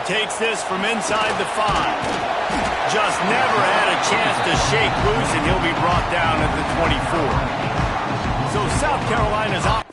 Takes this from inside the 5. Just never had a chance to shake loose, and he'll be brought down at the 24. So South Carolina's up.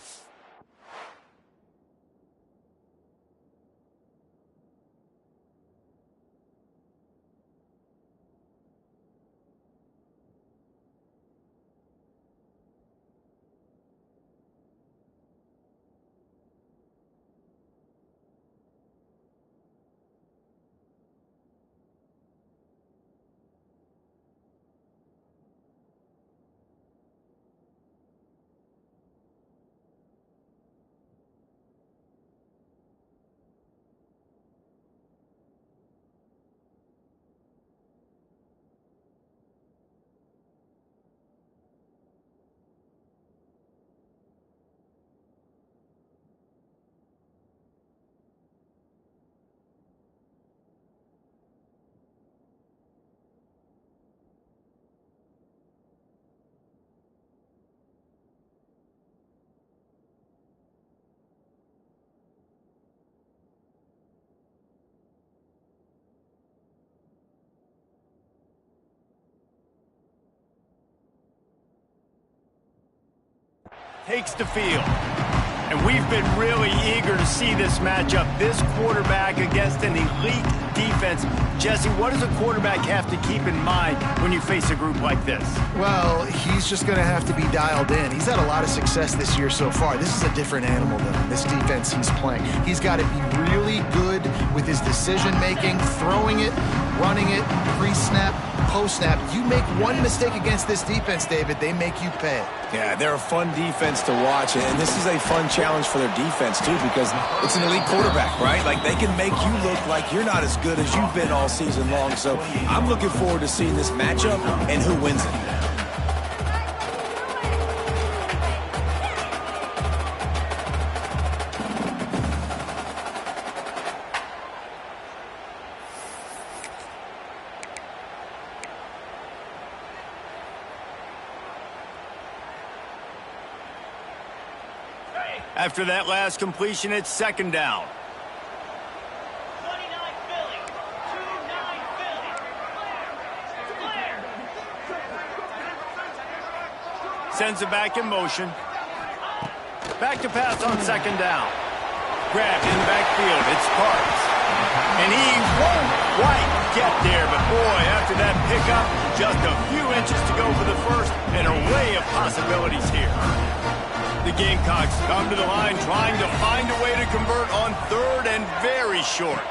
Takes the field. And we've been really eager to see this matchup. This quarterback against an elite defense. Jesse, what does a quarterback have to keep in mind when you face a group like this? Well, he's just going to have to be dialed in. He's had a lot of success this year so far. This is a different animal than this defense he's playing. He's got to be really good with his decision-making, throwing it, running it, pre-snap, post-snap. You make one mistake against this defense, David, they make you pay. Yeah, they're a fun defense to watch, and this is a fun challenge for their defense, too, because it's an elite quarterback, right? Like, they can make you look like you're not as good as you've been all season long, so I'm looking forward to seeing this matchup and who wins it. After that last completion, it's second down. 29 Philly. 29 Philly. Clear. Sends it back in motion. Back to pass on second down. Grabbed in the backfield. It's Parks. And he won't quite get there, but boy, after that pickup, just a few inches to go for the first. An array of possibilities here. The Gamecocks come to the line trying to find a way to convert on third and very short.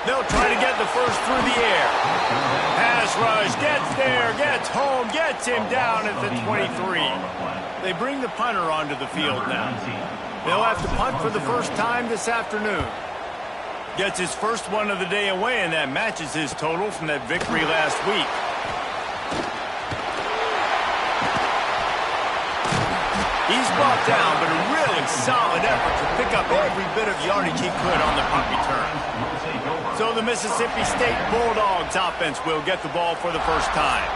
They'll try to get the first through the air. Pass rush, gets there, gets home, gets him down at the 23. They bring the punter onto the field now. They'll have to punt for the first time this afternoon. Gets his first one of the day away, and that matches his total from that victory last week. He's brought down, but a really solid effort to pick up every bit of yardage he could on the punt return. So the Mississippi State Bulldogs offense will get the ball for the first time.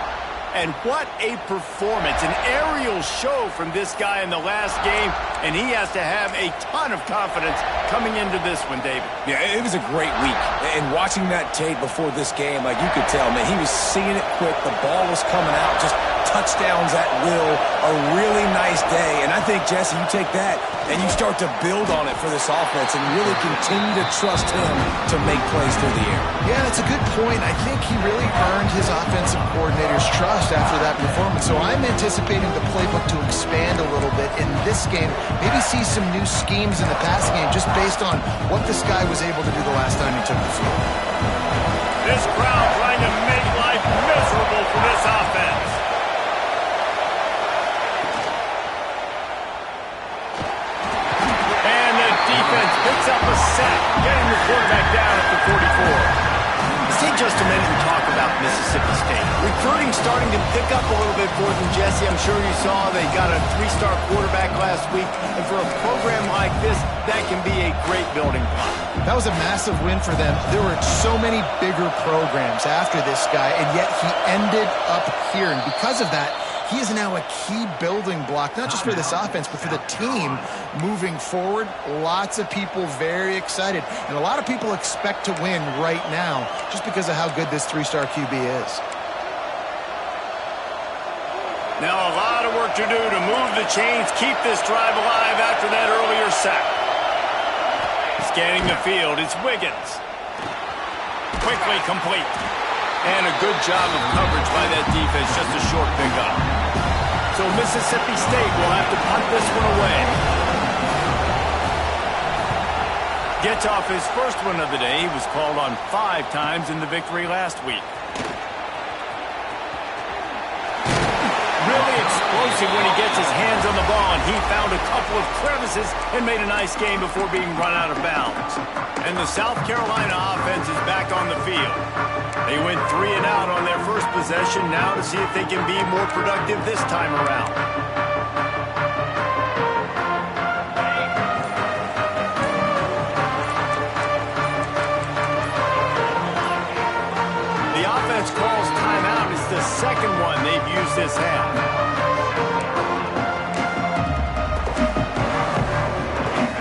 And what a performance, an aerial show from this guy in the last game, and he has to have a ton of confidence coming into this one, David. Yeah, it was a great week. And watching that tape before this game, like you could tell, man, he was seeing it quick. The ball was coming out, just touchdowns at will, a really nice day. And I think, Jesse, you take that and you start to build on it for this offense and really continue to trust him to make plays through the air. Yeah, that's a good point. I think he really earned his offensive coordinator's trust after that performance. So I'm anticipating the playbook to expand a little bit in this game. Maybe see some new schemes in the passing game just based on what this guy was able to do the last time he took the field. This crowd trying to make life miserable for this offense. Defense picks up a sack, getting the quarterback down at the 44. Let's take just a minute and talk about Mississippi State. Recruiting starting to pick up a little bit for them, Jesse. I'm sure you saw they got a 3-star quarterback last week. And for a program like this, that can be a great building block. That was a massive win for them. There were so many bigger programs after this guy, and yet he ended up here. And because of that, He is now a key building block, not just for this offense, but for the team moving forward. Lots of people very excited, and a lot of people expect to win right now just because of how good this three-star QB is. Now a lot of work to do to move the chains, keep this drive alive after that earlier sack. Scanning the field, it's Wiggins. Quickly complete. And a good job of coverage by that defense, just a short pickup. So Mississippi State will have to punt this one away. Gets off his first one of the day. He was called on 5 times in the victory last week. Really explosive when he gets his hands on the ball, and he found a couple of crevices and made a nice game before being run out of bounds. And the South Carolina offense is back on the field. They went 3 and out on their first possession, now to see if they can be more productive this time around. The offense calls timeout. It's the second one they've used this half.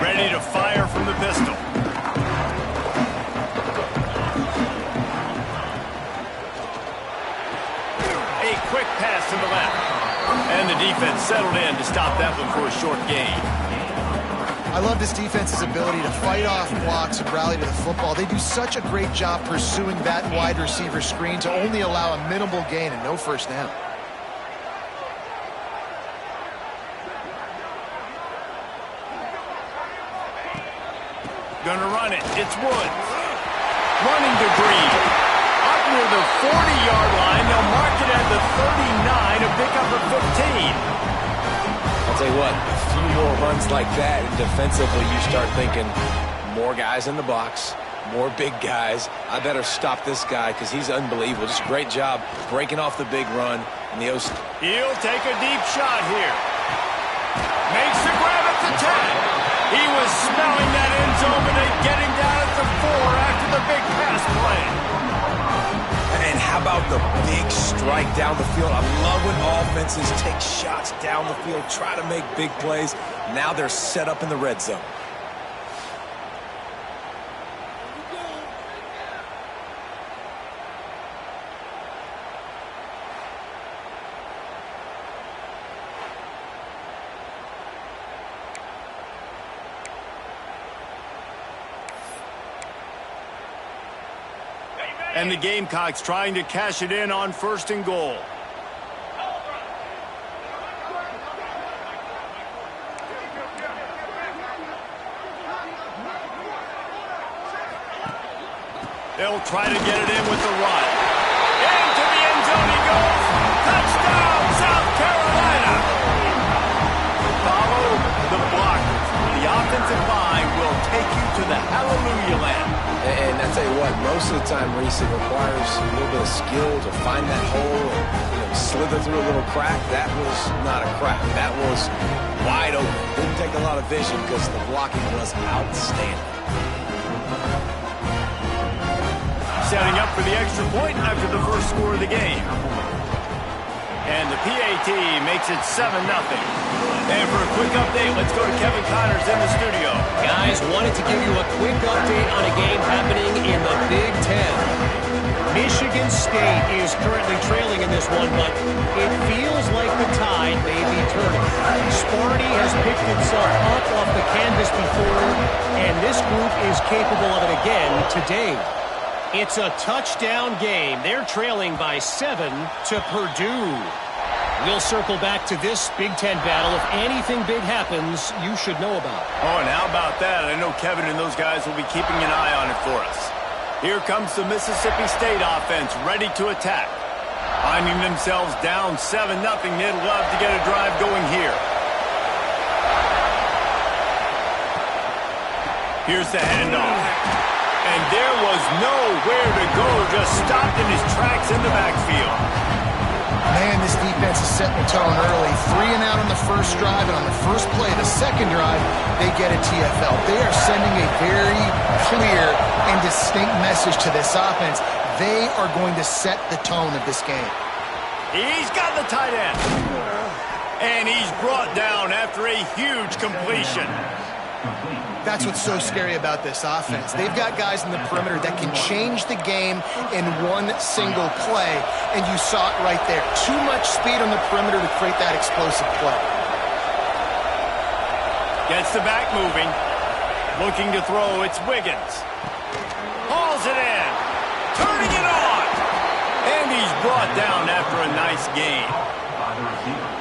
Ready to fire from the pistol. A quick pass to the left. And the defense settled in to stop that one for a short gain. I love this defense's ability to fight off blocks and rally to the football. They do such a great job pursuing that wide receiver screen to only allow a minimal gain and no first down. Gonna run it. It's Woods. Running to Green. Up near the 40-yard line. They'll mark it at the 39, a pickup of 15. I'll tell you what, a few more runs like that, and defensively you start thinking more guys in the box, more big guys. I better stop this guy because he's unbelievable. Just a great job breaking off the big run. And the OC. He'll take a deep shot here. Makes the grab at the 10. He was smelling that end zone, but they get him down at the 4 after the big pass play. And how about the big strike down the field? I love when offenses take shots down the field, try to make big plays. Now they're set up in the red zone. And the Gamecocks trying to cash it in on 1st and goal. They'll try to get it in with the run. Into the end zone he goes. Touchdown, South Carolina. Follow the blockers. The offensive line will take you to the hallelujah land. And I tell you what, most of the time, Reese, it requires a little bit of skill to find that hole and slither through a little crack. That was not a crack. That was wide open. Didn't take a lot of vision because the blocking was outstanding. Setting up for the extra point after the first score of the game. And the PAT makes it 7-0. And for a quick update, let's go to Kevin Connors in the studio. Guys, wanted to give you a quick update on a game happening in the Big Ten. Michigan State is currently trailing in this one, but it feels like the tide may be turning. Sparty has picked itself up off the canvas before, and this group is capable of it again today. It's a touchdown game. They're trailing by 7 to Purdue. We'll circle back to this Big Ten battle. If anything big happens, you should know about. Oh, and how about that? I know Kevin and those guys will be keeping an eye on it for us. Here comes the Mississippi State offense ready to attack. Finding themselves down 7-0, they'd love to get a drive going here. Here's the handoff. And there was nowhere to go, just stopped in his tracks in the backfield. Man, this defense is setting the tone early. 3 and out on the first drive, and on the first play, the second drive, they get a TFL. They are sending a very clear and distinct message to this offense. They are going to set the tone of this game. He's got the tight end. And he's brought down after a huge completion. That's what's so scary about this offense. They've got guys in the perimeter that can change the game in one single play, and you saw it right there. Too much speed on the perimeter to create that explosive play. Gets the back moving. Looking to throw, it's Wiggins. Hauls it in. Turning it on. And he's brought down after a nice gain.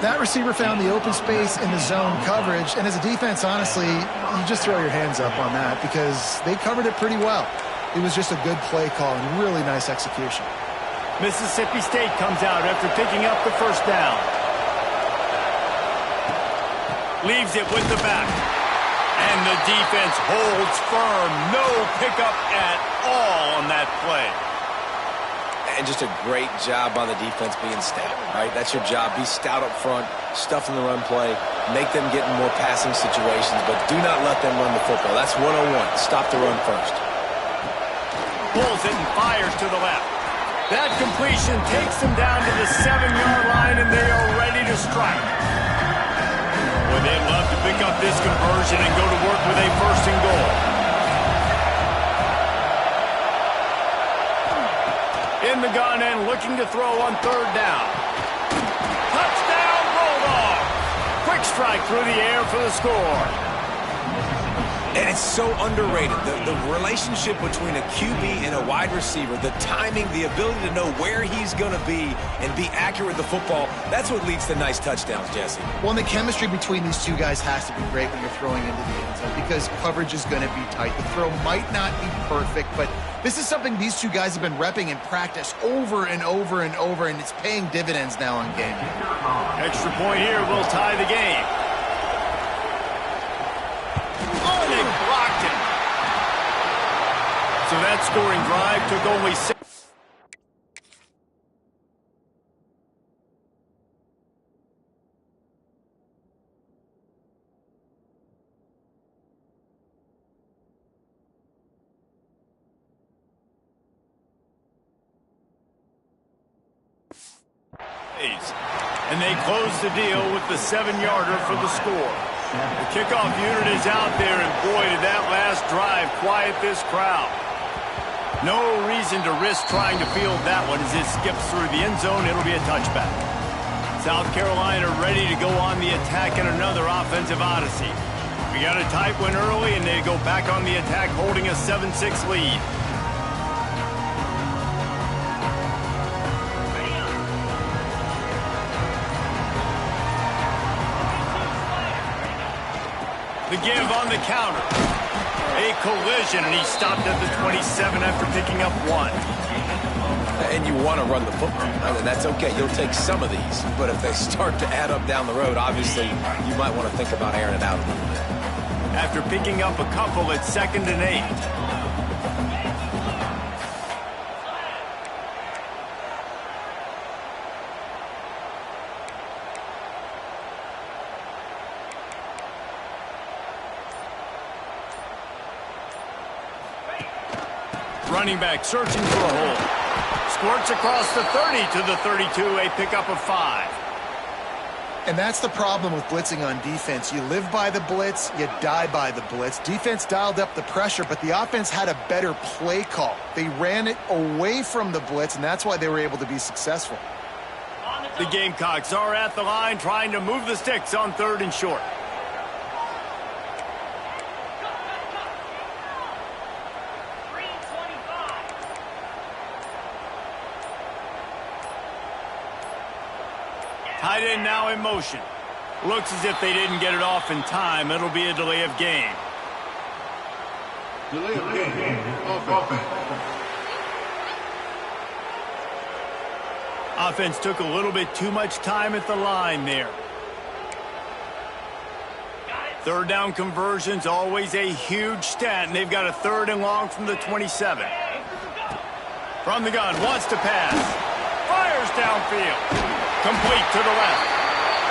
That receiver found the open space in the zone coverage, and as a defense, honestly, you just throw your hands up on that because they covered it pretty well. It was just a good play call and really nice execution. Mississippi State comes out after picking up the first down. Leaves it with the back. And the defense holds firm. No pickup at all on that play. And just a great job by the defense being stout, right? That's your job. Be stout up front, stuff in the run play, make them get in more passing situations, but do not let them run the football. That's 101. Stop the run first. Pulls it and fires to the left. That completion takes them down to the 7-yard line, and they are ready to strike. Boy, they'd love to pick up this conversion and go to work with a first and goal. In the gun and looking to throw on third down. Touchdown, Bulldog! Quick strike through the air for the score. And it's so underrated. The relationship between a QB and a wide receiver, the timing, the ability to know where he's going to be and be accurate with the football, that's what leads to nice touchdowns, Jesse. Well, and the chemistry between these two guys has to be great when you're throwing into the end zone because coverage is going to be tight. The throw might not be perfect, but this is something these two guys have been repping in practice over and over and over, and it's paying dividends now on game. Extra point here will tie the game. Oh, they blocked him. So that scoring drive took only 6. And they close the deal with the 7-yarder for the score. The kickoff unit is out there, and boy, did that last drive quiet this crowd. No reason to risk trying to field that one as it skips through the end zone. It'll be a touchback. South Carolina ready to go on the attack in another offensive odyssey. We got a tight one early, and they go back on the attack holding a 7-6 lead. The give on the counter. A collision, and he stopped at the 27 after picking up 1. And you want to run the football, and that's okay. You'll take some of these, but if they start to add up down the road, obviously you might want to think about airing it out a little bit. After picking up a couple, it's 2nd and 8. Running back searching for a hole. Squirts across the 30 to the 32, a pickup of 5. And that's the problem with blitzing on defense. You live by the blitz, you die by the blitz. Defense dialed up the pressure, but the offense had a better play call. They ran it away from the blitz, and that's why they were able to be successful. The Gamecocks are at the line trying to move the sticks on 3rd and short. Tight end now in motion. Looks as if they didn't get it off in time. It'll be a delay of game. Delay of game. Offense. Offense took a little bit too much time at the line there. 3rd down conversions, always a huge stat, and they've got a 3rd and long from the 27. From the gun, wants to pass. Fires downfield. Complete to the left.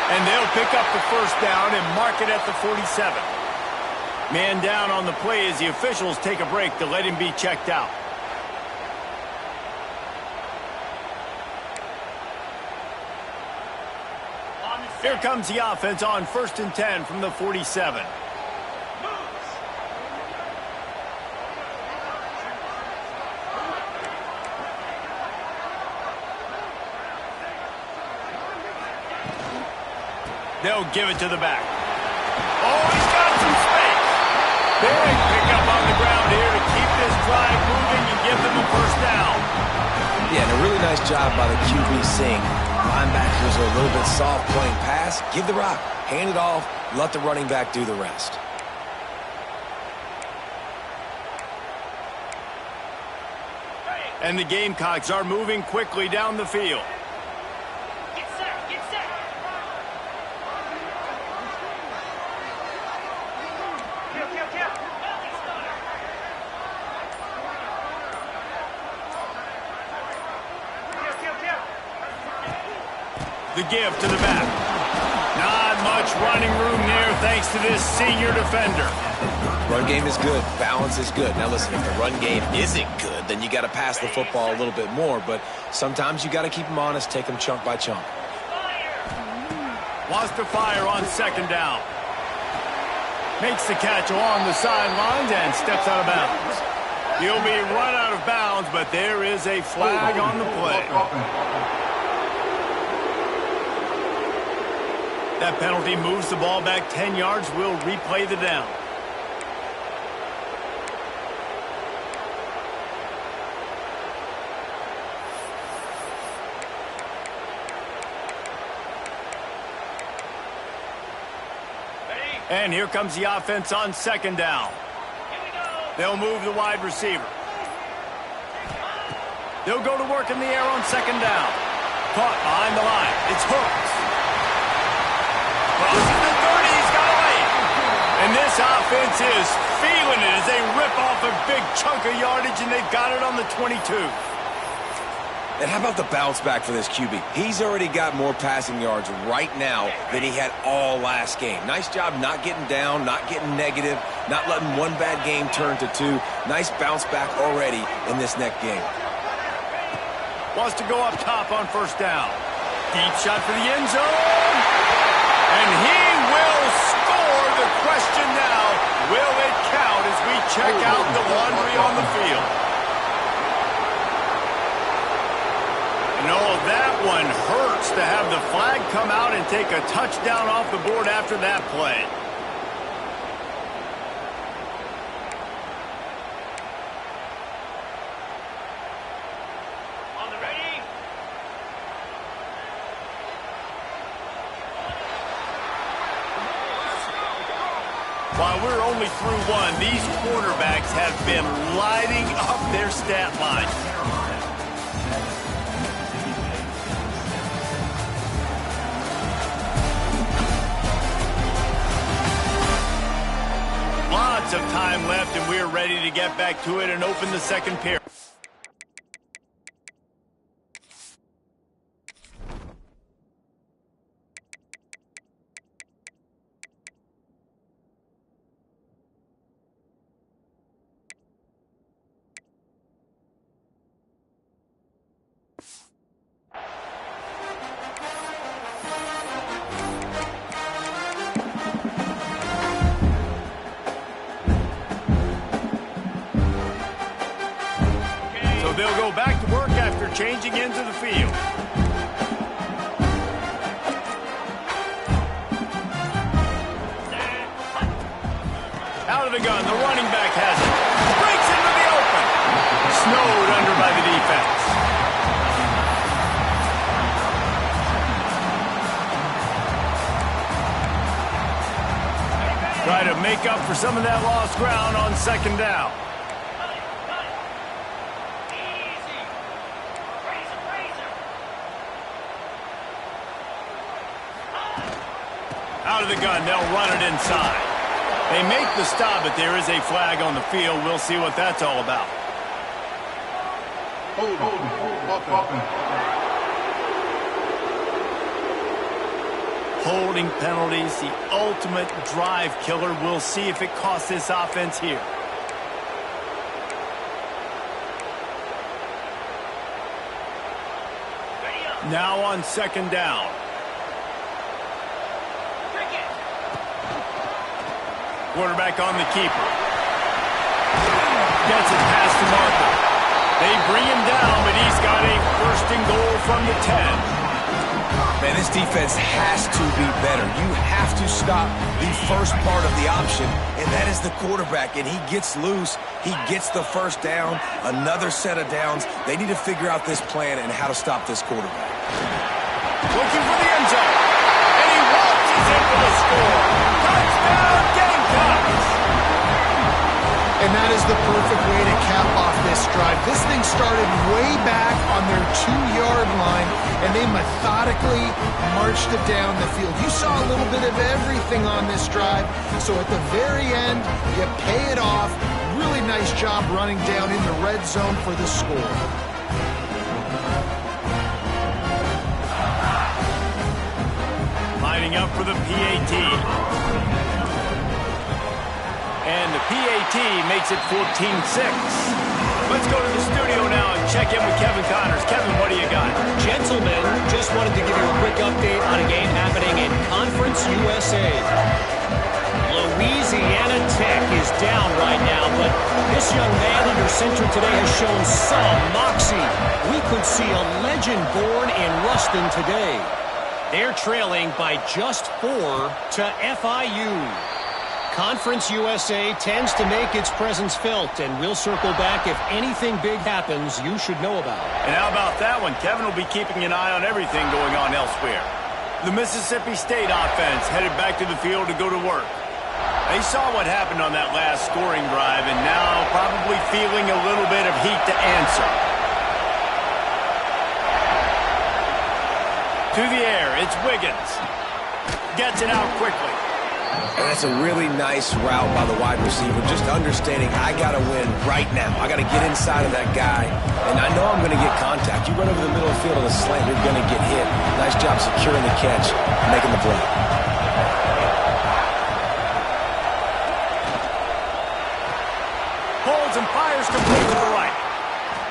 And they'll pick up the first down and mark it at the 47. Man down on the play as the officials take a break to let him be checked out. Here comes the offense on 1st and 10 from the 47. They'll give it to the back. Oh, he's got some space. Big pickup on the ground here to keep this drive moving and give them a first down. Yeah, and a really nice job by the QB seeing linebackers are a little bit soft playing pass. Give the rock, hand it off, let the running back do the rest. And the Gamecocks are moving quickly down the field. Get set, get set. Kill. Belly starter. Kill. The give to the back. Not much running room there thanks to this senior defender. Run game is good. Balance is good. Now listen, if the run game isn't good, then you got to pass the football a little bit more. But sometimes you got to keep them honest, take them chunk by chunk. Wants to fire on 2nd down. Makes the catch along the sidelines and steps out of bounds. He'll be run out of bounds, but there is a flag on the play. That penalty moves the ball back 10 yards. We'll replay the down. And here comes the offense on 2nd down. They'll move the wide receiver. They'll go to work in the air on 2nd down. Caught behind the line. It's Hooks. Crosses the 30. He's got away. And this offense is feeling it as they rip off a big chunk of yardage, and they've got it on the 22. And how about the bounce back for this QB? He's already got more passing yards right now than he had all last game. Nice job not getting down, not getting negative, not letting one bad game turn to 2. Nice bounce back already in this next game. Wants to go up top on 1st down. Deep shot for the end zone. And he will score. The question now, will it count as we check out the laundry on the field? No, that one hurts to have the flag come out and take a touchdown off the board after that play. On the ready. While we're only through one, these quarterbacks have been lighting up their stat line. Lots of time left, and we're ready to get back to it and open the 2nd period. They'll go back to work after changing into the field. Out of the gun, the running back has it. Breaks into the open. Snowed under by the defense. Try to make up for some of that lost ground on 2nd down. Out of the gun, they'll run it inside. They make the stop, but there is a flag on the field. We'll see what that's all about. Holding penalties, the ultimate drive killer. We'll see if it costs this offense here. Now on 2nd down. Quarterback on the keeper. Gets it past the marker. They bring him down, but he's got a first and goal from the 10. Man, this defense has to be better. You have to stop the first part of the option, and that is the quarterback. And he gets loose. He gets the first down, another set of downs. They need to figure out this plan and how to stop this quarterback. Looking for the end zone. And he launches in for the score. Touchdown, Gamecocks! And that is the perfect way to cap off this drive. This thing started way back on their 2-yard line, and they methodically marched it down the field. You saw a little bit of everything on this drive, so at the very end, you pay it off. Really nice job running down in the red zone for the score. Lining up for the PAT. And the PAT makes it 14-6. Let's go to the studio now and check in with Kevin Connors. Kevin, what do you got? Gentlemen, just wanted to give you a quick update on a game happening in Conference USA. Louisiana Tech is down right now, but this young man under center today has shown some moxie. We could see a legend born in Ruston today. They're trailing by just 4 to FIU. Conference USA tends to make its presence felt, and we'll circle back if anything big happens you should know about. And how about that one? Kevin will be keeping an eye on everything going on elsewhere. The Mississippi State offense headed back to the field to go to work. They saw what happened on that last scoring drive, and now probably feeling a little bit of heat to answer. To the air, it's Wiggins. Gets it out quickly. And that's a really nice route by the wide receiver, just understanding I got to win right now. I got to get inside of that guy, and I know I'm going to get contact. You run over the middle of the field on a slant, you're going to get hit. Nice job securing the catch, making the play. Holds and fires complete to the right.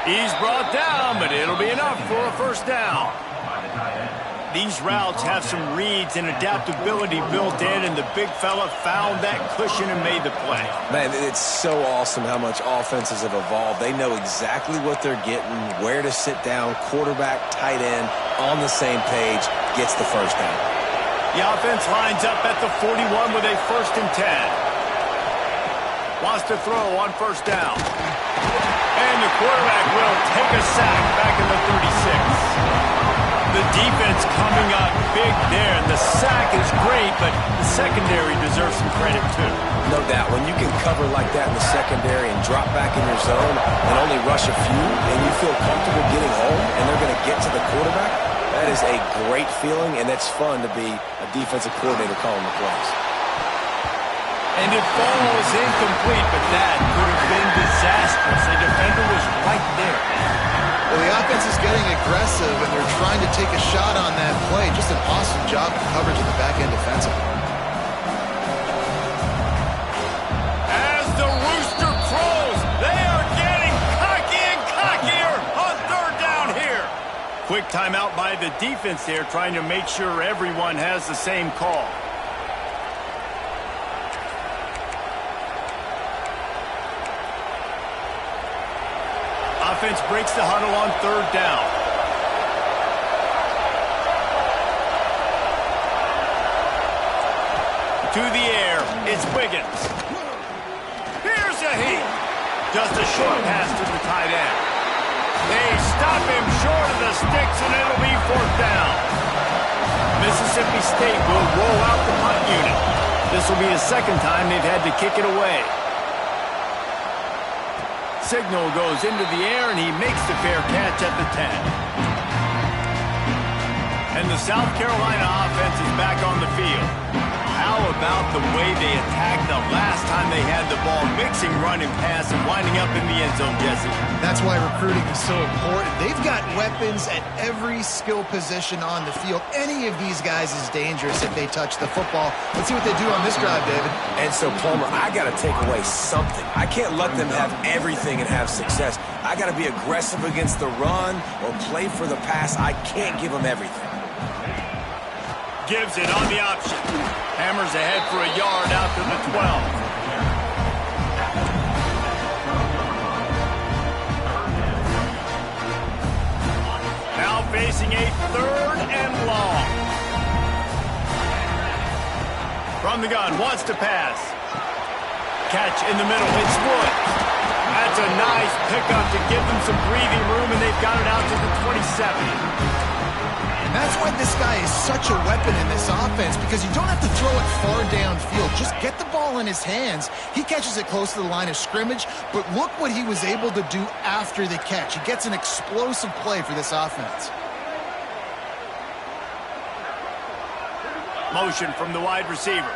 He's brought down, but it'll be enough for a first down. These routes have some reads and adaptability built in, and the big fella found that cushion and made the play. Man, it's so awesome how much offenses have evolved. They know exactly what they're getting, where to sit down, quarterback, tight end, on the same page, gets the first down. The offense lines up at the 41 with a 1st and 10. Wants to throw on first down. And the quarterback will take a sack back in the 36. The defense coming up big there, and the sack is great, but the secondary deserves some credit too. No doubt. When you can cover like that in the secondary and drop back in your zone and only rush a few, and you feel comfortable getting home, and they're going to get to the quarterback, that is a great feeling, and it's fun to be a defensive coordinator calling the plays. And it falls incomplete, but that could have been disastrous. The defender was right there. Well, the offense is getting aggressive, and they're trying to take a shot on that play. Just an awesome job of coverage at the back end defensively. As the rooster crows, they are getting cocky and cockier on 3rd down here. Quick timeout by the defense there, trying to make sure everyone has the same call. Offense breaks the huddle on 3rd down. To the air, it's Wiggins. Here's a heat. Just a short pass to the tight end. They stop him short of the sticks, and it'll be 4th down. Mississippi State will roll out the punt unit. This will be the 2nd time they've had to kick it away. Signal goes into the air, and he makes the fair catch at the 10. And the South Carolina offense is back on the field. How about the way they attacked the last time they had the ball, mixing run and pass and winding up in the end zone, Jesse? That's why recruiting is so important. They've got weapons at every skill position on the field. Any of these guys is dangerous if they touch the football. Let's see what they do on this drive, David. And so, Plummer, I got to take away something. I can't let them have everything and have success. I got to be aggressive against the run or play for the pass. I can't give them everything. Gives it on the option. Hammers ahead for a yard out to the 12. facing a 3rd and long. From the gun, wants to pass. Catch in the middle, it's Woods. That's a nice pickup to give them some breathing room, and they've got it out to the 27. And that's why this guy is such a weapon in this offense, because you don't have to throw it far downfield. Just get the ball in his hands. He catches it close to the line of scrimmage, but look what he was able to do after the catch. He gets an explosive play for this offense. Motion from the wide receiver.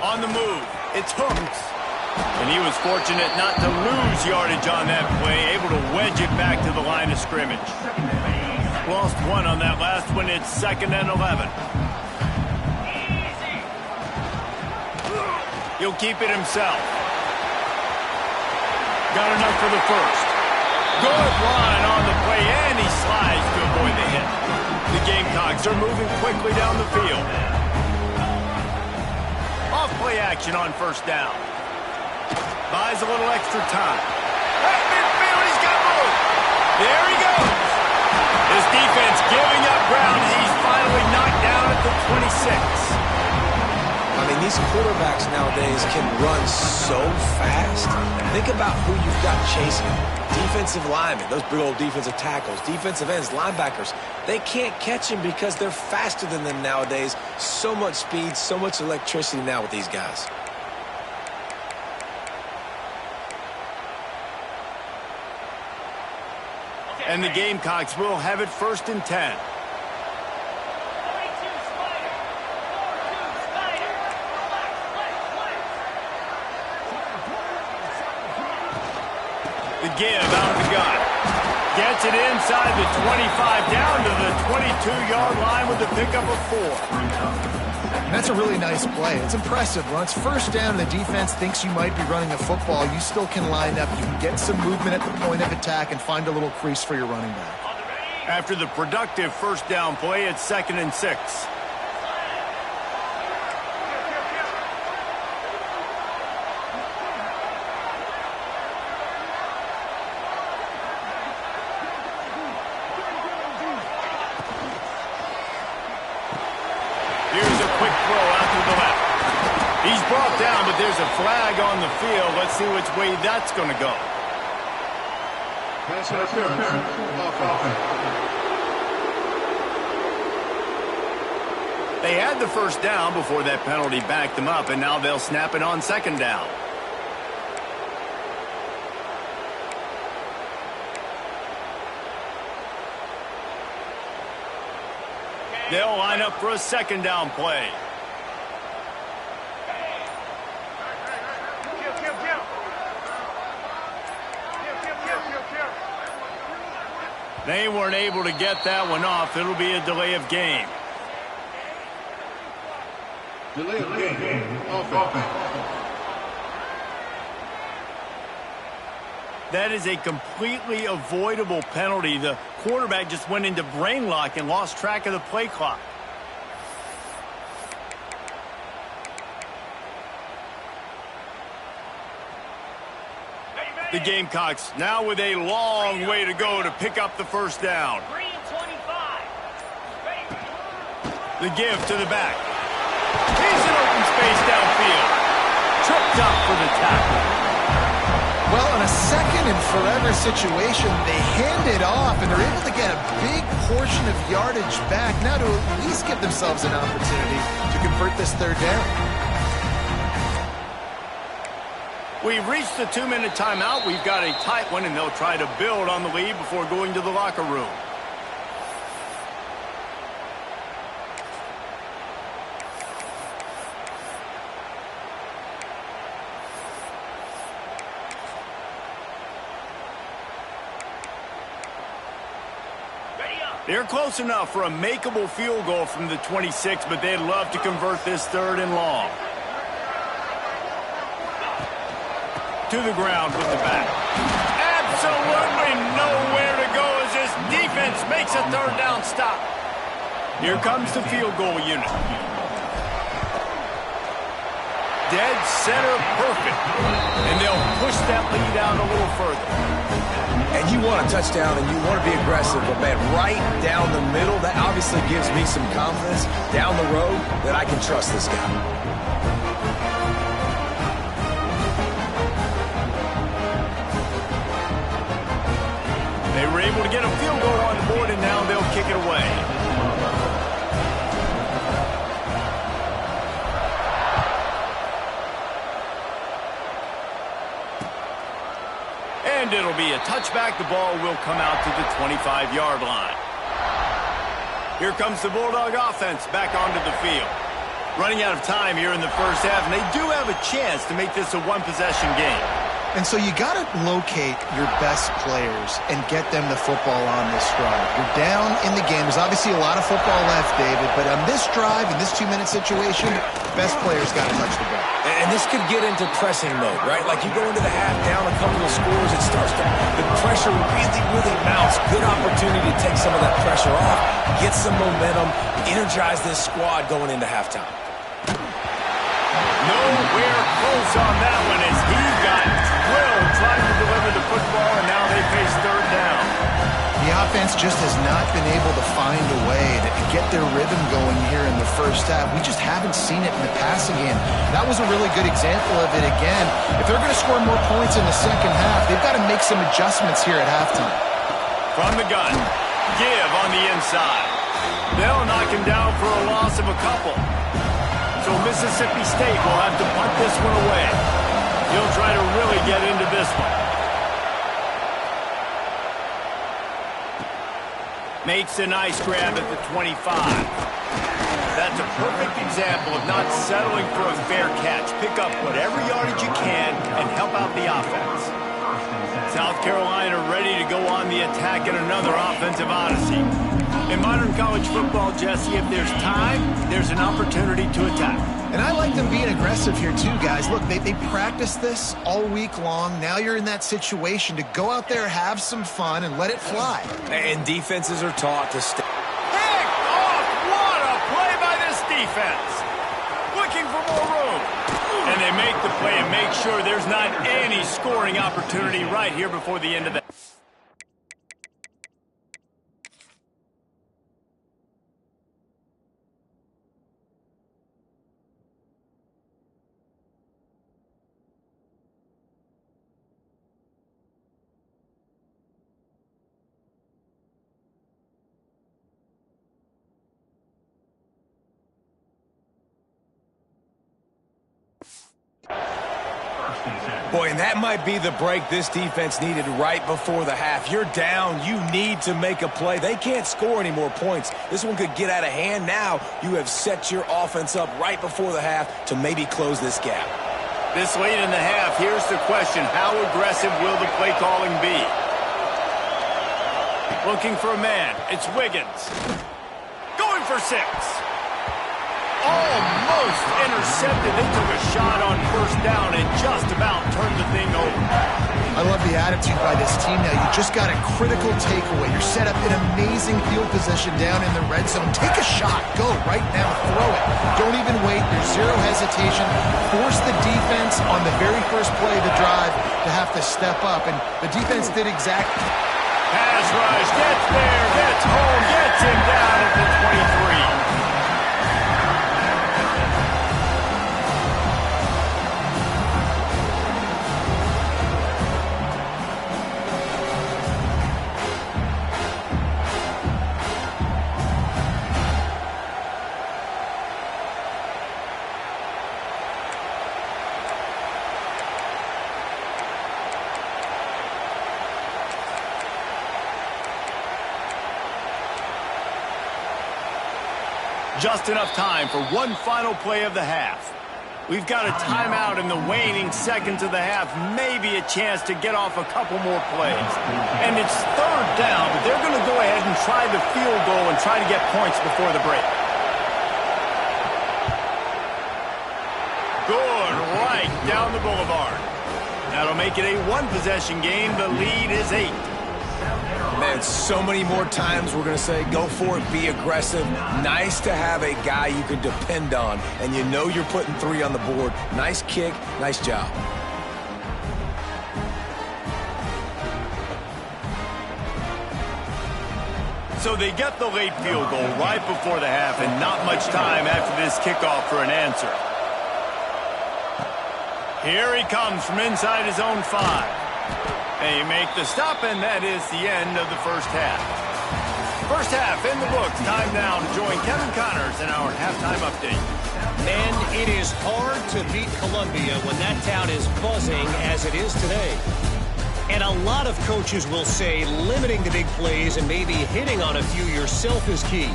On the move, it's Hooks. And he was fortunate not to lose yardage on that play, able to wedge it back to the line of scrimmage. Lost 1 on that last one. It's 2nd and 11. He'll keep it himself. Got enough for the first. Good line on the play, and he slides to avoid the hit. The Gamecocks are moving quickly down the field. Off-play action on 1st down. Buys a little extra time. At midfield, he's got room. There he goes. This defense giving up ground as he's finally knocked down at the 26. I mean, these quarterbacks nowadays can run so fast. Think about who you've got chasing. Defensive linemen, those big old defensive tackles, defensive ends, linebackers. They can't catch him because they're faster than them nowadays. So much speed, so much electricity now with these guys. And the Gamecocks will have it 1st and 10. The give out of the gun. Gets it inside the 25, down to the 22-yard line with the pickup of 4. And that's a really nice play. It's impressive. When it's 1st down and the defense thinks you might be running a football, you still can line up. You can get some movement at the point of attack and find a little crease for your running back. After the productive 1st down play, it's 2nd and 6. Here's a quick throw out to the left. He's brought down, but there's a flag on the field. Let's see which way that's going to go. Pass interference. Offense. They had the 1st down before that penalty backed them up, and now they'll snap it on 2nd down. They'll line up for a 2nd down play. They weren't able to get that one off. It'll be a delay of game. Delay of game. Offense. That is a completely avoidable penalty. The quarterback just went into brain lock and lost track of the play clock. The Gamecocks now with a long way to go to pick up the 1st down. The give to the back. He's in open space downfield. Tripped up for the tackle. Well, in a 2nd and forever situation, they hand it off, and they're able to get a big portion of yardage back now to at least give themselves an opportunity to convert this 3rd down. We've reached the 2-minute timeout. We've got a tight one, and they'll try to build on the lead before going to the locker room. They're close enough for a makeable field goal from the 26, but they'd love to convert this 3rd and long. To the ground with the back. Absolutely nowhere to go as this defense makes a 3rd down stop. Here comes the field goal unit. dead center perfect. And they'll push that lead out a little further. And you want a touchdown and you want to be aggressive, but man, right down the middle, that obviously gives me some confidence down the road that I can trust this guy. They were able to get a field goal on the board, and now they'll kick it away. And it'll be a touchback. The ball will come out to the 25-yard line. Here comes the Bulldog offense back onto the field. Running out of time here in the first half, and they do have a chance to make this a one-possession game. And so you got to locate your best players and get them the football on this drive. You're down in the game. There's obviously a lot of football left, David, but on this drive, in this 2-minute situation, best players got to touch the ball. And this could get into pressing mode, right? Like you go into the half down a couple of scores, it starts to, the pressure really, really mounts. Good opportunity to take some of that pressure off, get some momentum, energize this squad going into halftime. Nowhere close on that one as he got drilled trying to deliver the football, and now they face third down. The offense just has not been able to find a way to get their rhythm going here in the first half. We just haven't seen it in the passing game. That was a really good example of it again. If they're going to score more points in the second half, they've got to make some adjustments here at halftime. From the gun, give on the inside. They'll knock him down for a loss of a couple. So Mississippi State will have to punt this one away. He'll try to really get into this one. Makes a nice grab at the 25. That's a perfect example of not settling for a fair catch. Pick up whatever yardage you can and help out the offense. South Carolina ready to go on the attack in another offensive odyssey. In modern college football, Jesse, if there's time, there's an opportunity to attack. And I like them being aggressive here too, guys. Look, they practiced this all week long. Now you're in that situation to go out there, have some fun, and let it fly. And defenses are taught to stay. Picked off! What a play by this defense! Looking for more room. And they make the play and make sure there's not any scoring opportunity right here before the end of the... Boy, and that might be the break this defense needed right before the half. You're down. You need to make a play. They can't score any more points. This one could get out of hand. Now you have set your offense up right before the half to maybe close this gap. This late in the half, here's the question. How aggressive will the play calling be? Looking for a man. It's Wiggins. Going for 6. Almost intercepted. They took a shot on first down and just about turned the thing over. I love the attitude by this team now. You just got a critical takeaway. You're set up in amazing field position down in the red zone. Take a shot. Go right now. Throw it. Don't even wait. There's zero hesitation. Force the defense on the very first play of the drive to have to step up. And the defense did exactly. Pass rush. Gets there. Gets home. Gets him down at the 23. Just enough time for one final play of the half. We've got a timeout in the waning seconds of the half, maybe a chance to get off a couple more plays. And it's third down, but they're going to go ahead and try the field goal and try to get points before the break. Good, right down the boulevard. That'll make it a one-possession game. The lead is 8. Man, And so many more times we're going to say, go for it, be aggressive. Nice to have a guy you can depend on, and you know you're putting 3 on the board. Nice kick, nice job. So they get the late field goal right before the half, and not much time after this kickoff for an answer. Here he comes from inside his own 5. And you make the stop, and that is the end of the first half. First half in the books. Time now to join Kevin Connors in our halftime update. And it is hard to beat Columbia when that town is buzzing as it is today. And a lot of coaches will say limiting the big plays and maybe hitting on a few yourself is key.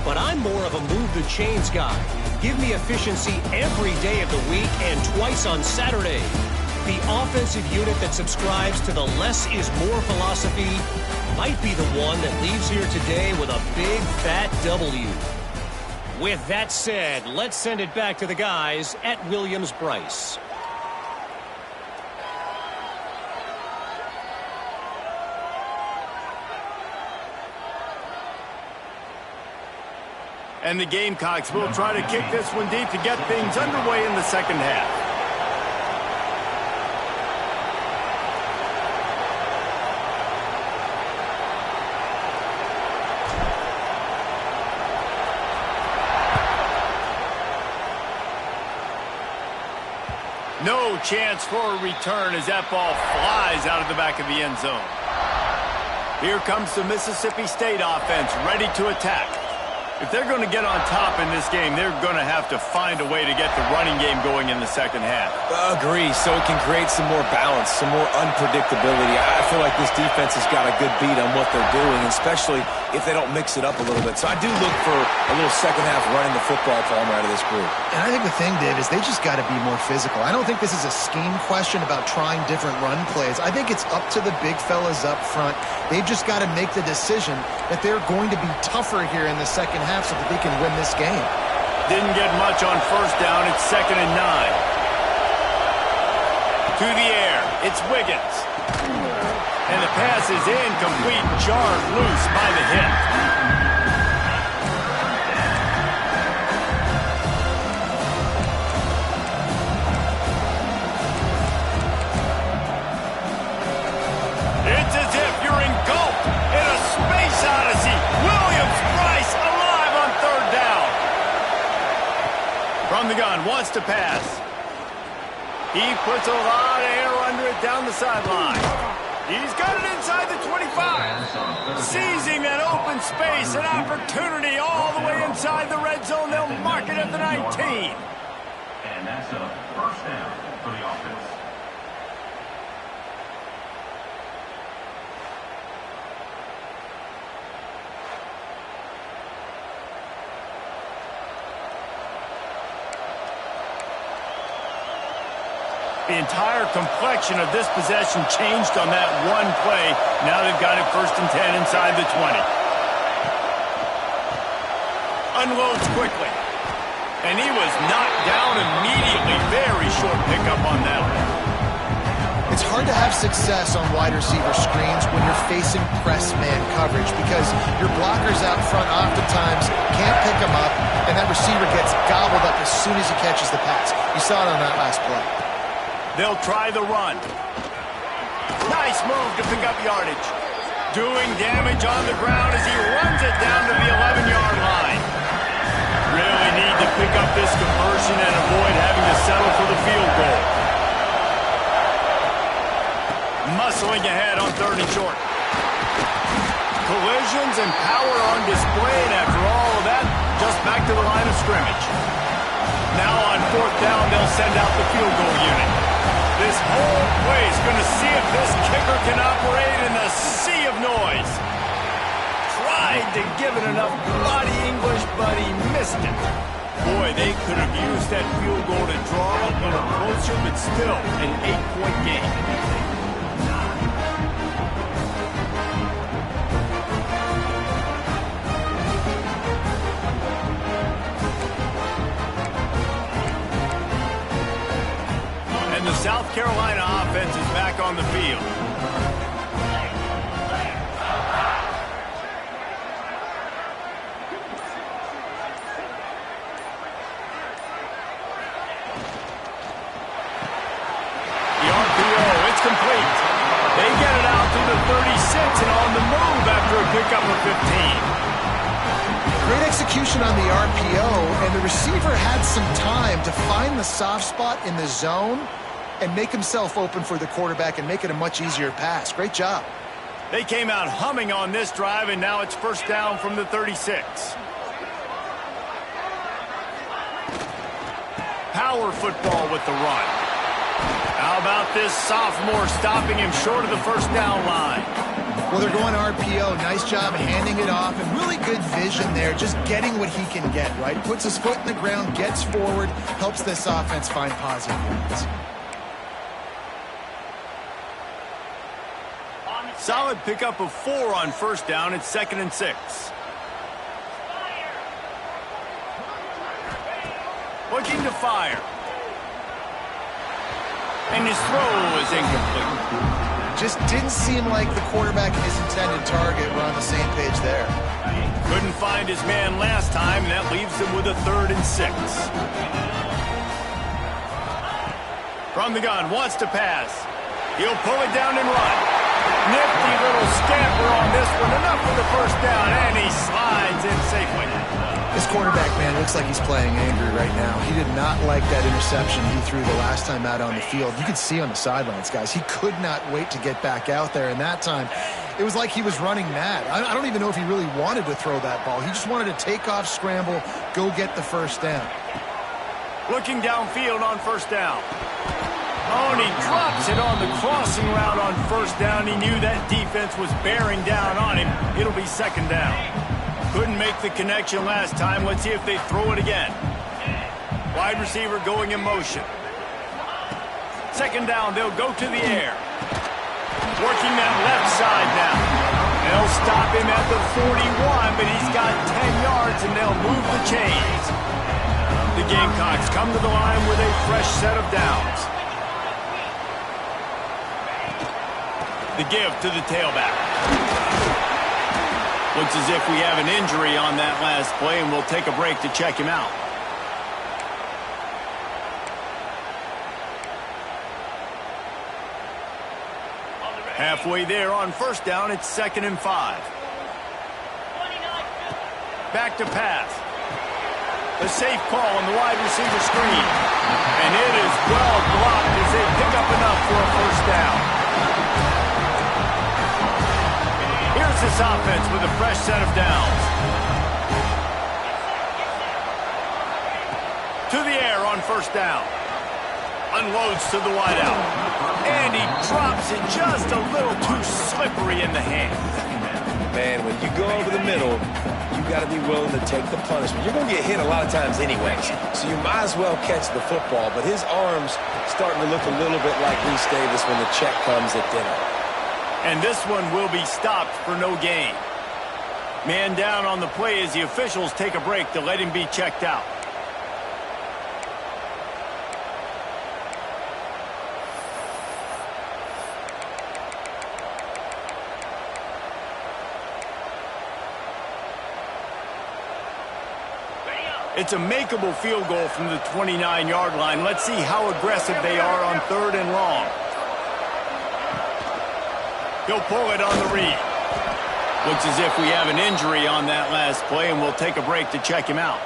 But I'm more of a move the chains guy. Give me efficiency every day of the week and twice on Saturday. The offensive unit that subscribes to the less is more philosophy might be the one that leaves here today with a big fat W. With that said, let's send it back to the guys at Williams-Brice. And the Gamecocks will try to kick this one deep to get things underway in the second half. No chance for a return as that ball flies out of the back of the end zone. Here comes the Mississippi State offense ready to attack. If they're going to get on top in this game, they're going to have to find a way to get the running game going in the second half. Agree, so it can create some more balance, some more unpredictability. I feel like this defense has got a good beat on what they're doing, especially if they don't mix it up a little bit. So I do look for a little second half running the football from out of this group. And I think the thing, Dave, is they just got to be more physical. I don't think this is a scheme question about trying different run plays. I think it's up to the big fellas up front. They've just got to make the decision that they're going to be tougher here in the second half so that they can win this game. Didn't get much on first down. It's 2nd and 9. To the air. It's Wiggins. And the pass is incomplete, jarred loose by the hit. It's as if you're engulfed in a space odyssey. Williams-Brice alive on 3rd down. From the gun, wants to pass. He puts a lot of air under it down the sideline. He's got it inside the 25. Seizing that open space, an opportunity all the way inside the red zone. They'll mark it at the 19. And that's a first down for the offense. The entire complexion of this possession changed on that one play. Now they've got it 1st and 10 inside the 20. Unloads quickly. And he was knocked down immediately. Very short pickup on that one. It's hard to have success on wide receiver screens when you're facing press man coverage because your blockers out front oftentimes can't pick them up, and that receiver gets gobbled up as soon as he catches the pass. You saw it on that last play. They'll try the run. Nice move to pick up yardage. Doing damage on the ground as he runs it down to the 11-yard line. Really need to pick up this conversion and avoid having to settle for the field goal. Muscling ahead on 3rd and short. Collisions and power on display, and after all of that, just back to the line of scrimmage. Now on 4th down, they'll send out the field goal unit. This whole play is going to see if this kicker can operate in the sea of noise. Tried to give it enough body English, but he missed it. Boy, they could have used that field goal to draw it a little closer, but still an 8-point game. And the South Carolina offense is back on the field. for a pickup of 15. Great execution on the RPO, and the receiver had some time to find the soft spot in the zone and make himself open for the quarterback and make it a much easier pass. Great job. They came out humming on this drive, and now it's first down from the 36. Power football with the run. How about this sophomore stopping him short of the first down line? Well, they're going RPO. Nice job handing it off, and really good vision there, just getting what he can get, right? Puts his foot in the ground, gets forward, helps this offense find positive yards. Solid pickup of 4 on first down. It's 2nd and 6. Looking to fire. And his throw is incomplete. Just didn't seem like the quarterback and his intended target were on the same page there. Couldn't find his man last time, and that leaves him with a 3rd and 6. From the gun, wants to pass. He'll pull it down and run. Nifty little scamper on this one. Enough for the first down, and he slides in safely. This quarterback, man, looks like he's playing angry right now. He did not like that interception he threw the last time out on the field. You could see on the sidelines, guys, he could not wait to get back out there. And that time, it was like he was running mad. I don't even know if he really wanted to throw that ball. He just wanted to take off, scramble, go get the first down. Looking downfield on first down. Oh, and he drops it on the crossing route on first down. He knew that defense was bearing down on him. It'll be 2nd down. Couldn't make the connection last time. Let's see if they throw it again. Wide receiver going in motion. 2nd down, they'll go to the air. Working that left side now. They'll stop him at the 41, but he's got 10 yards, and they'll move the chains. The Gamecocks come to the line with a fresh set of downs. The give to the tailback. Looks as if we have an injury on that last play, and we'll take a break to check him out. Halfway there on first down, it's 2nd and 5. Back to pass. A safe call on the wide receiver screen. And it is well blocked as they pick up enough for a first down. Here's this offense with a fresh set of downs. To the air on first down. Unloads to the wideout. And he drops it just a little too slippery in the hand. Man, when you go over the middle, you got to be willing to take the punishment. You're going to get hit a lot of times anyways, so you might as well catch the football. But his arm's starting to look a little bit like Reese Davis when the check comes at dinner. And this one will be stopped for no gain. Man down on the play as the officials take a break to let him be checked out. It's a makeable field goal from the 29-yard line. Let's see how aggressive they are on 3rd and long. He'll pull it on the read. Looks as if we have an injury on that last play, and we'll take a break to check him out.